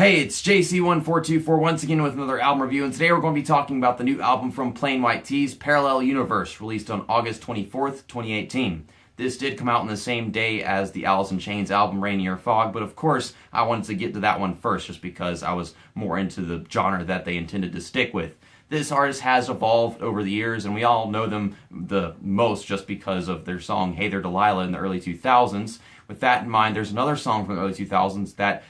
Hey, it's JC14241 once again with another album review, and today we're going to be talking about the new album from Plain White T's, Parallel Universe, released on August 24th, 2018. This did come out on the same day as the Alice in Chains album, Rainier Fog, but of course I wanted to get to that one first just because I was more into the genre that they intended to stick with. This artist has evolved over the years, and we all know them the most just because of their song Hey There Delilah in the early 2000s. With that in mind, there's another song from the early 2000s that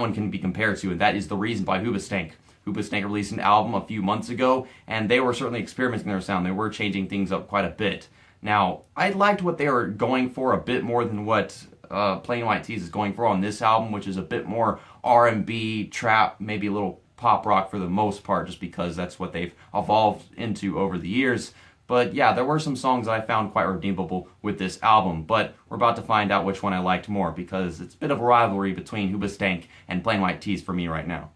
one can be compared to, and that is The Reason by Hoobastank. Hoobastank released an album a few months ago, and they were certainly experimenting their sound. They were changing things up quite a bit. Now, I liked what they were going for a bit more than what Plain White T's is going for on this album, which is a bit more R&B, trap, maybe a little pop rock for the most part, just because that's what they've evolved into over the years. But yeah, there were some songs that I found quite redeemable with this album, but we're about to find out which one I liked more, because it's a bit of a rivalry between Hoobastank and Plain White T's for me right now.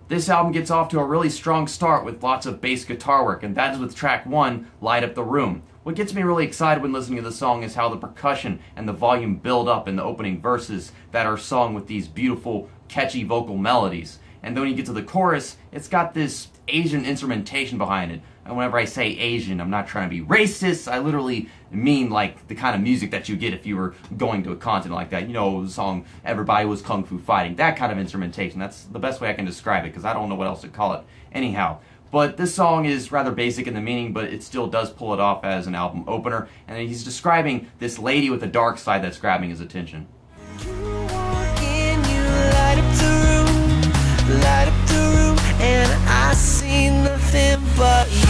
This album gets off to a really strong start with lots of bass guitar work, and that is with track 1, Light Up the Room. What gets me really excited when listening to the song is how the percussion and the volume build up in the opening verses that are sung with these beautiful, catchy vocal melodies. And then when you get to the chorus, it's got this Asian instrumentation behind it. And whenever I say Asian, I'm not trying to be racist. I literally mean like the kind of music that you get if you were going to a continent like that. You know, the song Everybody Was Kung Fu Fighting. That kind of instrumentation. That's the best way I can describe it, because I don't know what else to call it. Anyhow, but this song is rather basic in the meaning, but it still does pull it off as an album opener. And he's describing this lady with a dark side that's grabbing his attention. Light up the room, and I see nothing but you.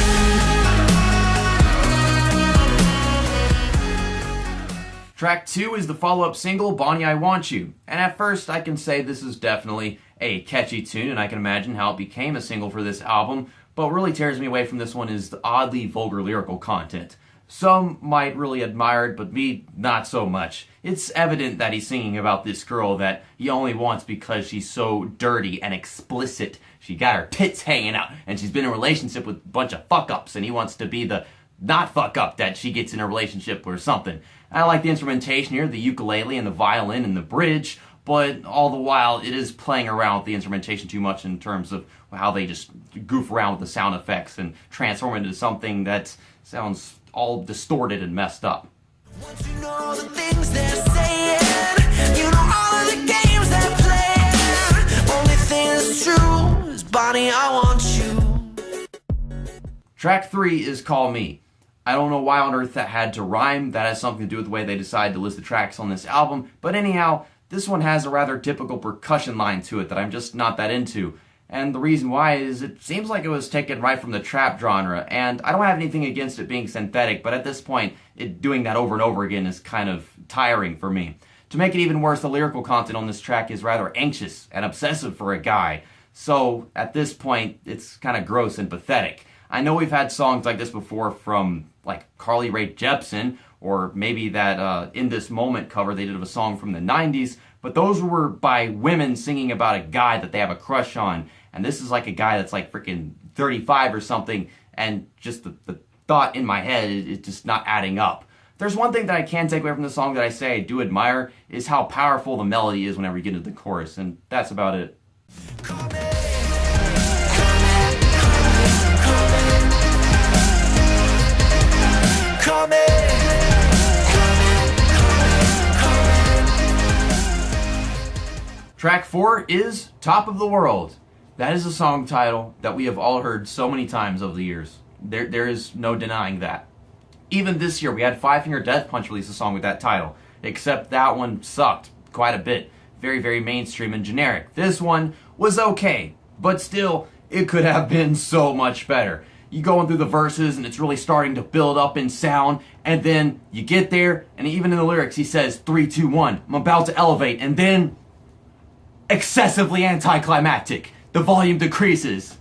Track 2 is the follow-up single, Bonnie I Want You. And at first, I can say this is definitely a catchy tune, and I can imagine how it became a single for this album. But what really tears me away from this one is the oddly vulgar lyrical content. Some might really admire it, but me, not so much. It's evident that he's singing about this girl that he only wants because she's so dirty and explicit. She got her tits hanging out, and she's been in a relationship with a bunch of fuck-ups, and he wants to be the not fuck-up that she gets in a relationship or something. I like the instrumentation here, the ukulele and the violin and the bridge, but all the while it is playing around with the instrumentation too much in terms of how they just goof around with the sound effects and transform it into something that sounds all distorted and messed up. Once you know the things they're saying, you know all of the games they're playing. Only thing that's true is Bonnie, I want you. Track 3 is Call Me. I don't know why on earth that had to rhyme. That has something to do with the way they decided to list the tracks on this album. But anyhow, this one has a rather typical percussion line to it that I'm just not that into. And the reason why is it seems like it was taken right from the trap genre, and I don't have anything against it being synthetic, but at this point, doing that over and over again is kind of tiring for me. To make it even worse, the lyrical content on this track is rather anxious and obsessive for a guy, so at this point, it's kind of gross and pathetic. I know we've had songs like this before from like Carly Rae Jepsen, or maybe that In This Moment cover they did of a song from the 90s, but those were by women singing about a guy that they have a crush on. And this is like a guy that's like freaking 35 or something, and just the thought in my head is just not adding up. There's one thing that I can take away from the song that I say I do admire, is how powerful the melody is whenever you get into the chorus, and that's about it. Track 4 is Top of the World. That is a song title that we have all heard so many times over the years. There is no denying that. Even this year, we had Five Finger Death Punch release a song with that title, except that one sucked quite a bit. Very, very mainstream and generic. This one was okay, but still, it could have been so much better. You going through the verses, and it's really starting to build up in sound, and then you get there, and even in the lyrics, he says, 3, 2, 1, I'm about to elevate, and then excessively anticlimactic. The volume decreases.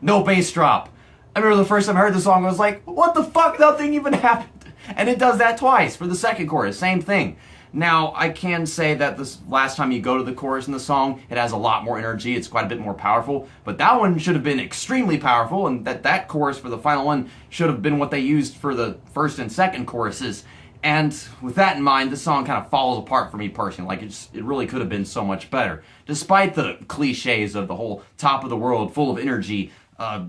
No bass drop. I remember the first time I heard the song, I was like, what the fuck? Nothing even happened. And it does that twice for the second chorus. Same thing. Now, I can say that this last time you go to the chorus in the song, it has a lot more energy. It's quite a bit more powerful. But that one should have been extremely powerful, and that chorus for the final one should have been what they used for the first and second choruses. And with that in mind, this song kind of falls apart for me personally. Like, it really could have been so much better. Despite the cliches of the whole top of the world, full of energy,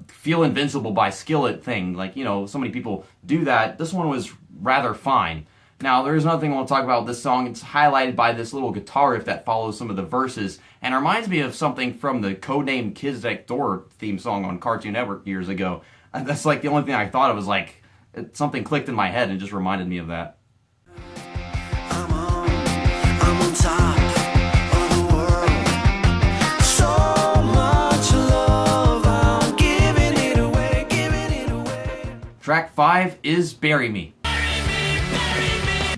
feel invincible by Skillet thing. Like, you know, so many people do that. This one was rather fine. Now, there's another thing I want to talk about with this song. It's highlighted by this little guitar riff that follows some of the verses, and reminds me of something from the Codename Kids Next Door theme song on Cartoon Network years ago. And that's like the only thing I thought of was like, something clicked in my head and just reminded me of that. I'm on top of the world. So much love, I'm giving it away, giving it away. Track 5 is Bury Me.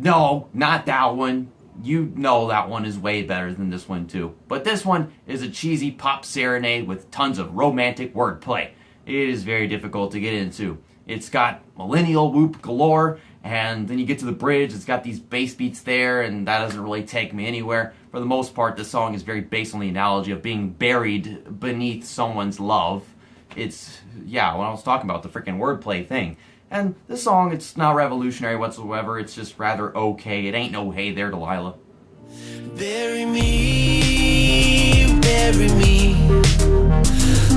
No, not that one. You know that one is way better than this one too. But this one is a cheesy pop serenade with tons of romantic wordplay. It is very difficult to get into. It's got millennial whoop galore, and then you get to the bridge, it's got these bass beats there, and that doesn't really take me anywhere. For the most part, this song is very based on the analogy of being buried beneath someone's love. It's, yeah, when I was talking about the freaking wordplay thing. And this song, it's not revolutionary whatsoever, it's just rather okay. It ain't no Hey There, Delilah. Bury me, bury me.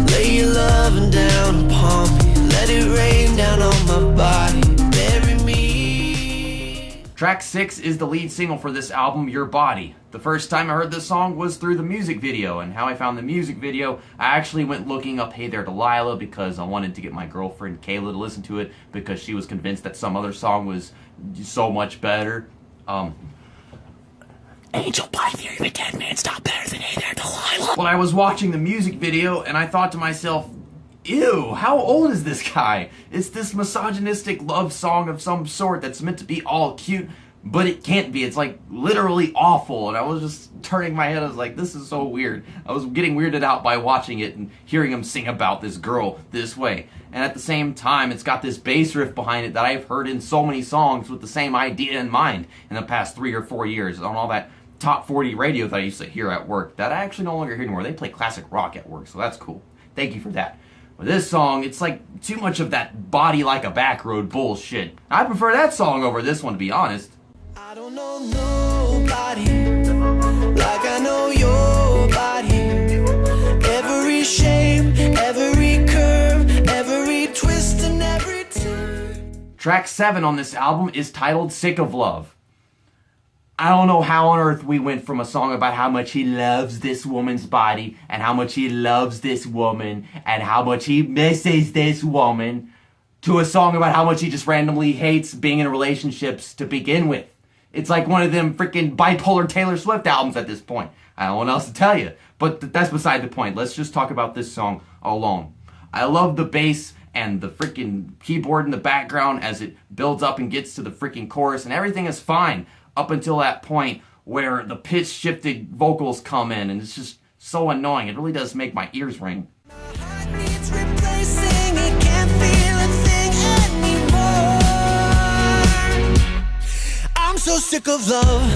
Lay your loving down upon me. Let it rain down on my body. Bury me. Track 6 is the lead single for this album, Your Body. The first time I heard this song was through the music video, and how I found the music video, I actually went looking up Hey There Delilah because I wanted to get my girlfriend Kayla to listen to it because she was convinced that some other song was so much better. Angel by Theory of a Dead Man, stop better than Hey There Delilah. Well, I was watching the music video and I thought to myself, ew, how old is this guy? It's this misogynistic love song of some sort that's meant to be all cute, but it can't be. It's like literally awful. And I was just turning my head. I was like, this is so weird. I was getting weirded out by watching it and hearing him sing about this girl this way. And at the same time, it's got this bass riff behind it that I've heard in so many songs with the same idea in mind in the past 3 or 4 years on all that top 40 radio that I used to hear at work that I actually no longer hear anymore. They play classic rock at work, so that's cool. Thank you for that. But this song, it's like too much of that body like a back road bullshit. I prefer that song over this one, to be honest. I don't know nobody like I know your body. Every shape, every curve, every twist and every turn. Track 7 on this album is titled Sick of Love. I don't know how on earth we went from a song about how much he loves this woman's body and how much he loves this woman and how much he misses this woman to a song about how much he just randomly hates being in relationships to begin with. It's like one of them freaking bipolar Taylor Swift albums at this point. I don't know what else to tell you, but that's beside the point. Let's just talk about this song alone. I love the bass and the freaking keyboard in the background as it builds up and gets to the freaking chorus, and everything is fine up until that point where the pitch shifted vocals come in, and it's just so annoying. It really does make my ears ring. My heart needs replacing, it can't feel a thing anymore. I'm so sick of love.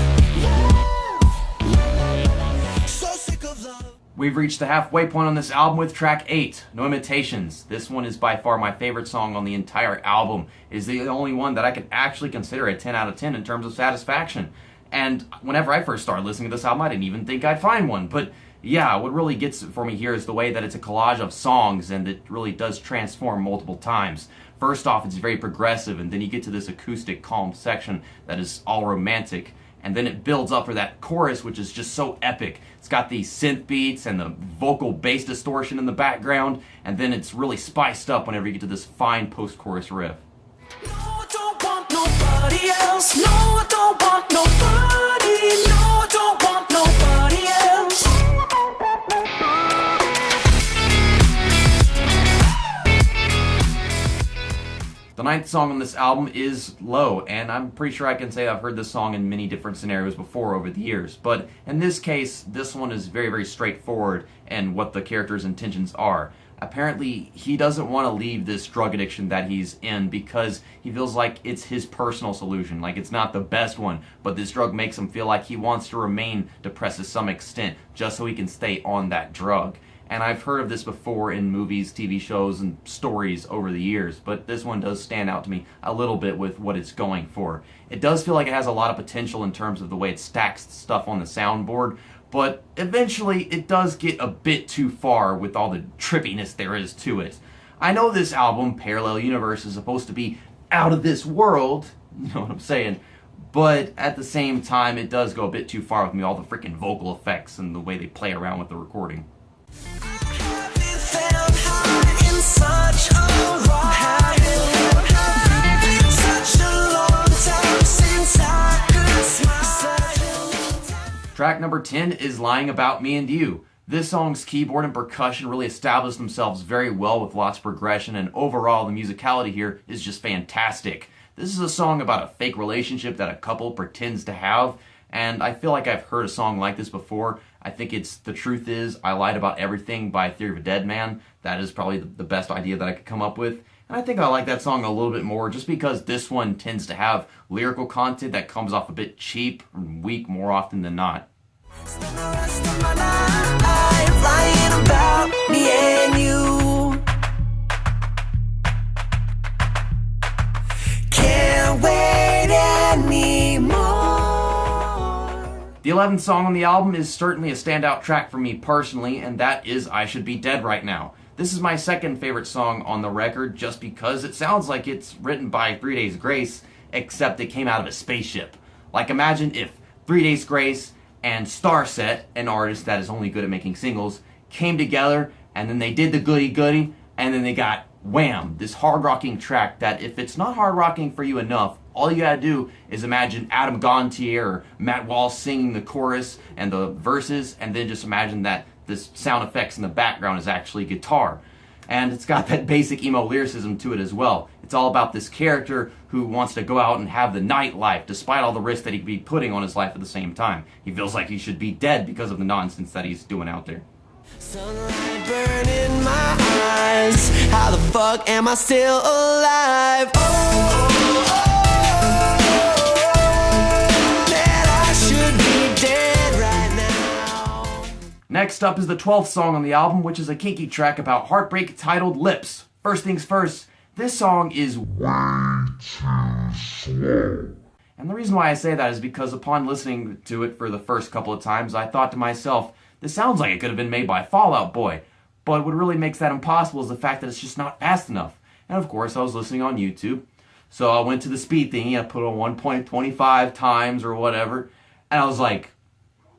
So sick of love. We've reached the halfway point on this album with track 8, No Imitations. This one is by far my favorite song on the entire album. It is the only one that I could actually consider a 10 out of 10 in terms of satisfaction. And whenever I first started listening to this album, I didn't even think I'd find one. But yeah, what really gets it for me here is the way that it's a collage of songs, and it really does transform multiple times. First off, it's very progressive, and then you get to this acoustic, calm section that is all romantic. And then it builds up for that chorus, which is just so epic. It's got these synth beats and the vocal bass distortion in the background, and then it's really spiced up whenever you get to this fine post-chorus riff. No, I don't want nobody else. No, I don't want nobody. No, I don't want nobody else. The 9th song on this album is Low, and I'm pretty sure I can say I've heard this song in many different scenarios before over the years, but in this case, this one is very, very straightforward in what the character's intentions are. Apparently, he doesn't want to leave this drug addiction that he's in because he feels like it's his personal solution. Like, it's not the best one, but this drug makes him feel like he wants to remain depressed to some extent just so he can stay on that drug. and I've heard of this before in movies, TV shows, and stories over the years, but this one does stand out to me a little bit with what it's going for. It does feel like it has a lot of potential in terms of the way it stacks stuff on the soundboard, but eventually it does get a bit too far with all the trippiness there is to it. I know this album, Parallel Universe, is supposed to be out of this world, you know what I'm saying, but at the same time it does go a bit too far with me, all the freaking vocal effects and the way they play around with the recording. Track number 10 is Lying About Me and You. This song's keyboard and percussion really established themselves very well with lots of progression, and overall the musicality here is just fantastic. This is a song about a fake relationship that a couple pretends to have, and I feel like I've heard a song like this before. I think it's The Truth Is I Lied About Everything by Theory of a Dead Man. That is probably the best idea that I could come up with. And I think I like that song a little bit more just because this one tends to have lyrical content that comes off a bit cheap and weak more often than not. Spend the rest of my life lying about me and you. Can't wait anymore. The 11th song on the album is certainly a standout track for me personally, and that is I Should Be Dead Right Now. This is my second favorite song on the record just because it sounds like it's written by 3 Days Grace, except it came out of a spaceship. Like, imagine if 3 Days Grace and Starset, an artist that is only good at making singles, came together and then they did the goody goody and then they got wham, this hard rocking track that if it's not hard rocking for you enough, all you gotta do is imagine Adam Gontier or Matt Walsh singing the chorus and the verses, and then just imagine that this sound effects in the background is actually guitar. And it's got that basic emo lyricism to it as well. It's all about this character who wants to go out and have the nightlife despite all the risks that he could be putting on his life at the same time. He feels like he should be dead because of the nonsense that he's doing out there. Sunlight burning my eyes. How the fuck am I still alive? That I should be dead right now. Next up is the 12th song on the album, which is a kinky track about heartbreak titled Lips. First things first, this song is way too slow. And the reason why I say that is because upon listening to it for the first couple of times, I thought to myself, this sounds like it could have been made by Fall Out Boy. But what really makes that impossible is the fact that it's just not fast enough. And of course, I was listening on YouTube. So I went to the speed thingy, I put on 1.25 times or whatever, and I was like,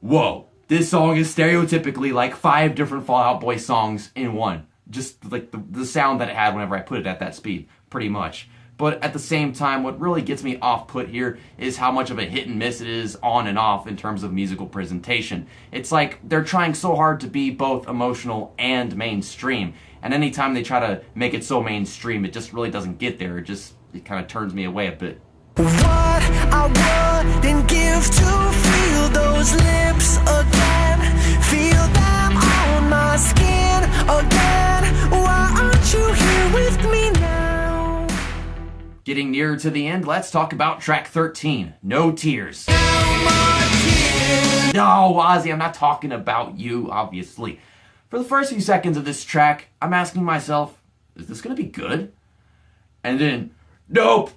whoa, this song is stereotypically like 5 different Fall Out Boy songs in one. Just like the sound that it had whenever I put it at that speed, pretty much. But at the same time, what really gets me off put here is how much of a hit and miss it is on and off in terms of musical presentation. It's like they're trying so hard to be both emotional and mainstream. And anytime they try to make it so mainstream, it just really doesn't get there. It kind of turns me away a bit. What I wouldn't give to feel those lips again, feel them on my skin again. Why aren't you here with me now? Getting nearer to the end, let's talk about track 13, No Tears. No, Ozzy, I'm not talking about you, obviously. For the first few seconds of this track, I'm asking myself, is this going to be good? And then, nope,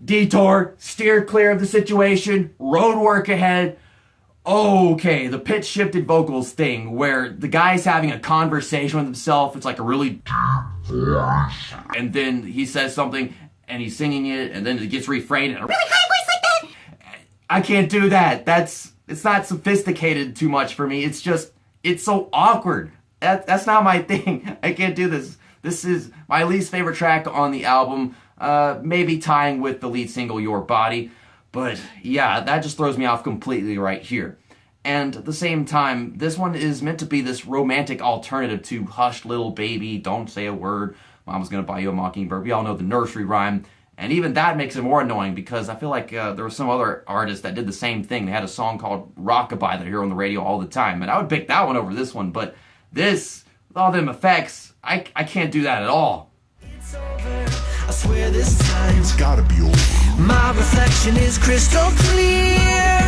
detour, steer clear of the situation, road work ahead. Okay, the pitch shifted vocals thing where the guy's having a conversation with himself. It's like a really deep voice. And then he says something and he's singing it and then it gets refrained in a really high voice like that. I can't do that. It's not sophisticated too much for me. It's so awkward. That's not my thing. I can't do this. This is my least favorite track on the album. Maybe tying with the lead single, Your Body. But yeah, that just throws me off completely right here. And at the same time, this one is meant to be this romantic alternative to Hush Little Baby, Don't Say a Word, Mama's Gonna Buy You a Mockingbird. We all know the nursery rhyme. And even that makes it more annoying because I feel like there were some other artists that did the same thing. They had a song called Rockabye that I hear on the radio all the time. And I would pick that one over this one. But this, with all them effects, I can't do that at all. It's over. I swear this time It's gotta be over. my reflection is crystal clear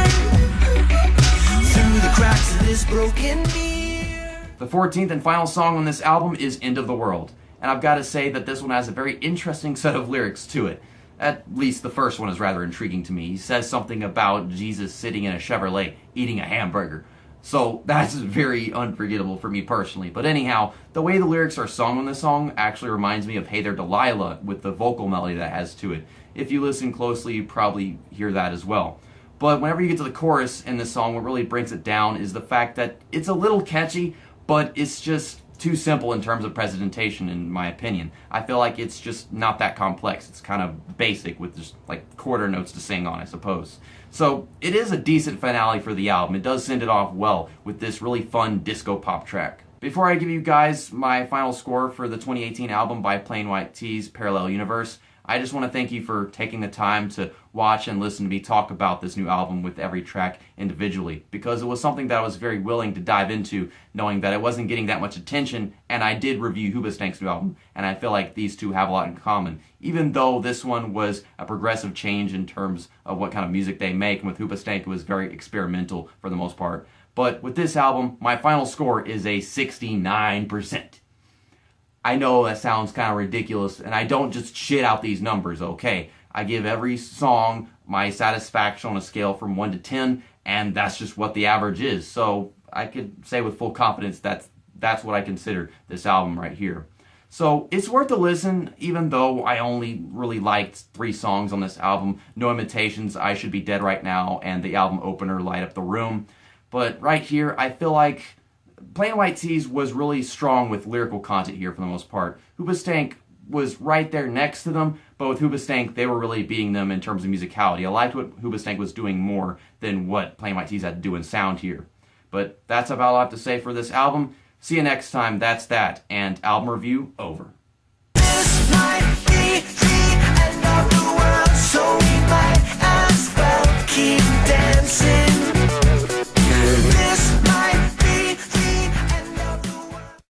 through the cracks of this broken mirror. The 14th and final song on this album is End of the World, and I've got to say that this one has a very interesting set of lyrics to it. At least the first one is rather intriguing to me. He says something about Jesus sitting in a Chevrolet eating a hamburger. So that's very unforgettable for me personally. But anyhow, the way the lyrics are sung on this song actually reminds me of Hey There Delilah with the vocal melody that has to it. If you listen closely, you probably hear that as well. But whenever you get to the chorus in this song, what really brings it down is the fact that it's a little catchy, but it's just too simple in terms of presentation, in my opinion. I feel like it's just not that complex. It's kind of basic with just like quarter notes to sing on, I suppose. So it is a decent finale for the album. It does send it off well with this really fun disco pop track. Before I give you guys my final score for the 2018 album by Plain White T's Parallel Universe, I just want to thank you for taking the time to watch and listen to me talk about this new album with every track individually, because it was something that I was very willing to dive into, knowing that it wasn't getting that much attention, and I did review Hoobastank's new album, and I feel like these two have a lot in common, even though this one was a progressive change in terms of what kind of music they make, and with Hoobastank it was very experimental for the most part. But with this album, my final score is a 69%. I know that sounds kind of ridiculous, and I don't just shit out these numbers, okay? I give every song my satisfaction on a scale from 1 to 10, and that's just what the average is. So I could say with full confidence that's what I consider this album right here. So it's worth a listen, even though I only really liked 3 songs on this album. No Imitations, I Should Be Dead Right Now, and the album opener, Light Up the Room. But right here, I feel like Plain White T's was really strong with lyrical content here for the most part. Hoobastank was right there next to them, but with Hoobastank, they were really beating them in terms of musicality. I liked what Hoobastank was doing more than what Plain White T's had to do in sound here. But that's about all I have to say for this album. See you next time, that's that, and album review over. This might be the end of the world, so we might as well keep dancing.